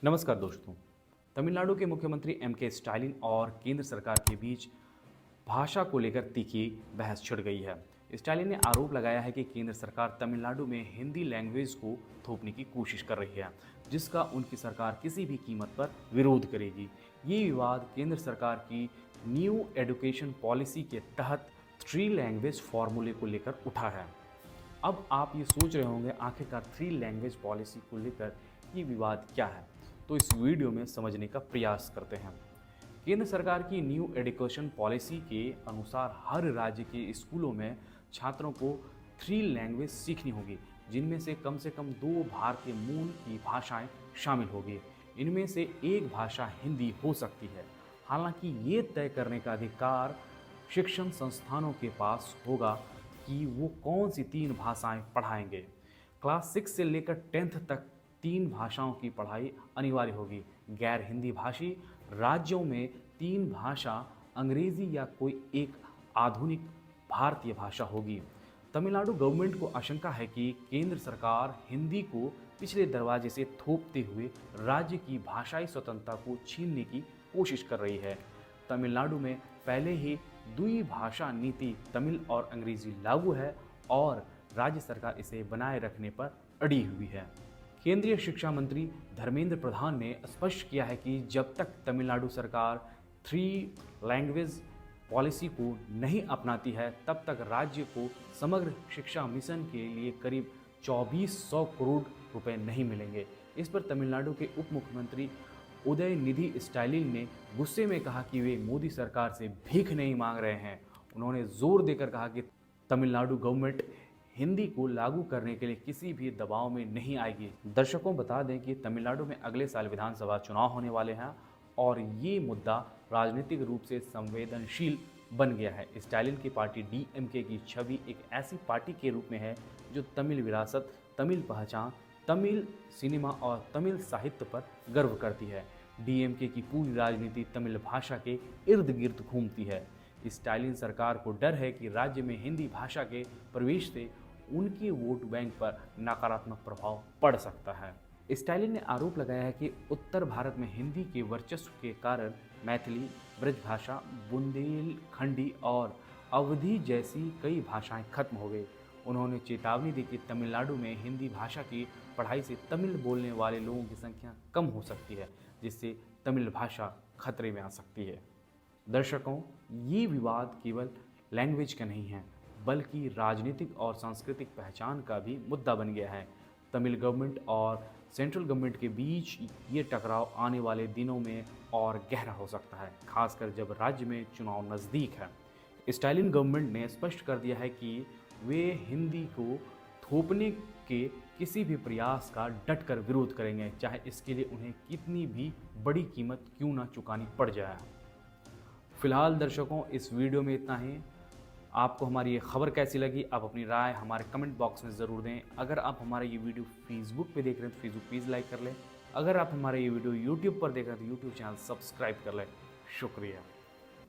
नमस्कार दोस्तों। तमिलनाडु के मुख्यमंत्री एम.के. स्टालिन और केंद्र सरकार के बीच भाषा को लेकर तीखी बहस छिड़ गई है। स्टालिन ने आरोप लगाया है कि केंद्र सरकार तमिलनाडु में हिंदी लैंग्वेज को थोपने की कोशिश कर रही है, जिसका उनकी सरकार किसी भी कीमत पर विरोध करेगी। ये विवाद केंद्र सरकार की न्यू एजुकेशन पॉलिसी के तहत 3 लैंग्वेज फॉर्मूले को लेकर उठा है। अब आप ये सोच रहे होंगे आखिरकार 3 लैंग्वेज पॉलिसी को लेकर ये विवाद क्या है, तो इस वीडियो में समझने का प्रयास करते हैं। केंद्र सरकार की न्यू एजुकेशन पॉलिसी के अनुसार हर राज्य के स्कूलों में छात्रों को 3 लैंग्वेज सीखनी होगी, जिनमें से कम 2 भारतीय मूल की भाषाएं शामिल होगी। इनमें से एक भाषा हिंदी हो सकती है। हालांकि ये तय करने का अधिकार शिक्षण संस्थानों के पास होगा कि वो कौन सी 3 भाषाएं पढ़ाएंगे। क्लास 6 से लेकर 10th तक 3 भाषाओं की पढ़ाई अनिवार्य होगी। गैर हिंदी भाषी राज्यों में 3 भाषा अंग्रेजी या कोई एक आधुनिक भारतीय भाषा होगी। तमिलनाडु गवर्नमेंट को आशंका है कि केंद्र सरकार हिंदी को पिछले दरवाजे से थोपते हुए राज्य की भाषाई स्वतंत्रता को छीनने की कोशिश कर रही है। तमिलनाडु में पहले ही द्विभाषा नीति तमिल और अंग्रेजी लागू है और राज्य सरकार इसे बनाए रखने पर अड़ी हुई है। केंद्रीय शिक्षा मंत्री धर्मेंद्र प्रधान ने स्पष्ट किया है कि जब तक तमिलनाडु सरकार 3 लैंग्वेज पॉलिसी को नहीं अपनाती है, तब तक राज्य को समग्र शिक्षा मिशन के लिए करीब 2400 करोड़ रुपए नहीं मिलेंगे। इस पर तमिलनाडु के उप मुख्यमंत्री उदयनिधि स्टालिन ने गुस्से में कहा कि वे मोदी सरकार से भीख नहीं मांग रहे हैं। उन्होंने जोर देकर कहा कि तमिलनाडु गवर्नमेंट हिंदी को लागू करने के लिए किसी भी दबाव में नहीं आएगी। दर्शकों, बता दें कि तमिलनाडु में अगले साल विधानसभा चुनाव होने वाले हैं और ये मुद्दा राजनीतिक रूप से संवेदनशील बन गया है। स्टालिन की पार्टी डीएमके की छवि एक ऐसी पार्टी के रूप में है जो तमिल विरासत, तमिल पहचान, तमिल सिनेमा और तमिल साहित्य पर गर्व करती है। डीएमके की पूरी राजनीति तमिल भाषा के इर्द गिर्द घूमती है। स्टालिन सरकार को डर है कि राज्य में हिंदी भाषा के प्रवेश से उनके वोट बैंक पर नकारात्मक प्रभाव पड़ सकता है। स्टालिन ने आरोप लगाया है कि उत्तर भारत में हिंदी के वर्चस्व के कारण मैथिली, ब्रजभाषा, बुंदेलखंडी और अवधी जैसी कई भाषाएं खत्म हो गई। उन्होंने चेतावनी दी कि तमिलनाडु में हिंदी भाषा की पढ़ाई से तमिल बोलने वाले लोगों की संख्या कम हो सकती है, जिससे तमिल भाषा खतरे में आ सकती है। दर्शकों, ये विवाद केवल लैंग्वेज का नहीं है, बल्कि राजनीतिक और सांस्कृतिक पहचान का भी मुद्दा बन गया है। तमिल गवर्नमेंट और सेंट्रल गवर्नमेंट के बीच ये टकराव आने वाले दिनों में और गहरा हो सकता है, खासकर जब राज्य में चुनाव नज़दीक है। स्टालिन गवर्नमेंट ने स्पष्ट कर दिया है कि वे हिंदी को थोपने के किसी भी प्रयास का डटकर विरोध करेंगे, चाहे इसके लिए उन्हें कितनी भी बड़ी कीमत क्यों ना चुकानी पड़ जाए। फिलहाल दर्शकों, इस वीडियो में इतना ही। आपको हमारी ये खबर कैसी लगी, आप अपनी राय हमारे कमेंट बॉक्स में ज़रूर दें। अगर आप हमारा ये वीडियो फेसबुक पे देख रहे हैं तो फेसबुक पेज लाइक कर लें। अगर आप हमारा ये वीडियो यूट्यूब पर देख रहे हैं तो यूट्यूब चैनल सब्सक्राइब कर लें। शुक्रिया।